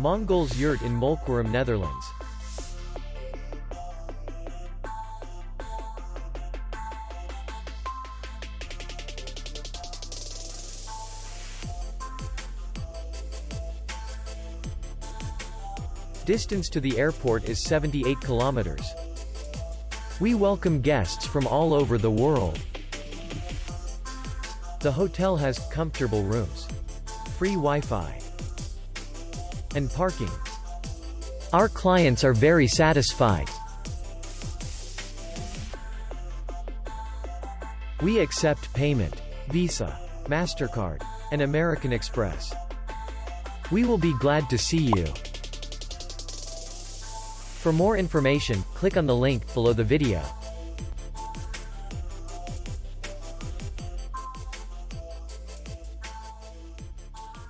Mongoolse Yurt in Molkwerum, Netherlands. Distance to the airport is 78 kilometers. We welcome guests from all over the world. The hotel has comfortable rooms, free Wi-Fi, and parking. Our clients are very satisfied. We accept payment, Visa, MasterCard, and American Express. We will be glad to see you. For more information, click on the link below the video.